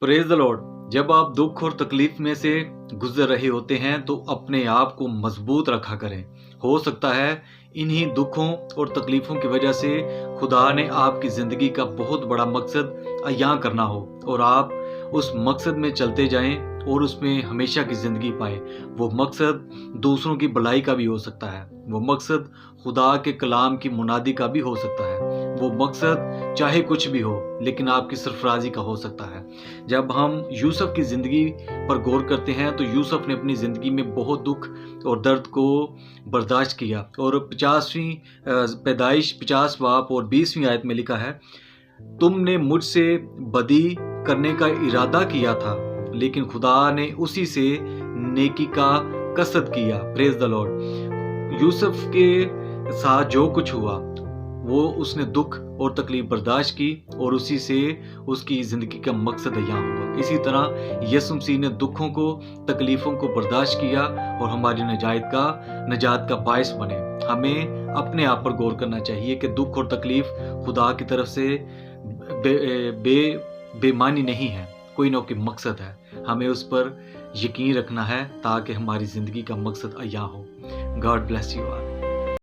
Praise the Lord. जब आप दुख और तकलीफ में से गुजर रहे होते हैं तो अपने आप को मजबूत रखा करें। हो सकता है इन्हीं दुखों और तकलीफों की वजह से खुदा ने आपकी ज़िंदगी का बहुत बड़ा मकसद अयां करना हो और आप उस मकसद में चलते जाएं और उसमें हमेशा की ज़िंदगी पाएं। वो मकसद दूसरों की भलाई का भी हो सकता है, वो मकसद खुदा के कलाम की मुनादी का भी हो सकता है, वो मकसद चाहे कुछ भी हो लेकिन आपकी सरफराजी का हो सकता है। जब हम यूसुफ की ज़िंदगी पर गौर करते हैं तो यूसुफ ने अपनी ज़िंदगी में बहुत दुख और दर्द को बर्दाश्त किया और 50वीं पैदाइश 50 बाब और 20वीं आयत में लिखा है, तुमने मुझसे बदी करने का इरादा किया था लेकिन खुदा ने उसी से नेकी का कसद किया। Praise the Lord. यूसुफ के साथ जो कुछ हुआ वो उसने दुख और तकलीफ बर्दाश्त की और उसी से उसकी ज़िंदगी का मकसद यहाँ हुआ। इसी तरह यीशु मसीह ने दुखों को तकलीफ़ों को बर्दाश्त किया और हमारी नजात का बायस बने। हमें अपने आप पर गौर करना चाहिए कि दुख और तकलीफ़ खुदा की तरफ से बेमानी नहीं है, कोई ना कोई मकसद है। हमें उस पर यकीन रखना है ताकि हमारी ज़िंदगी का मकसद अय्या हो। God bless you all.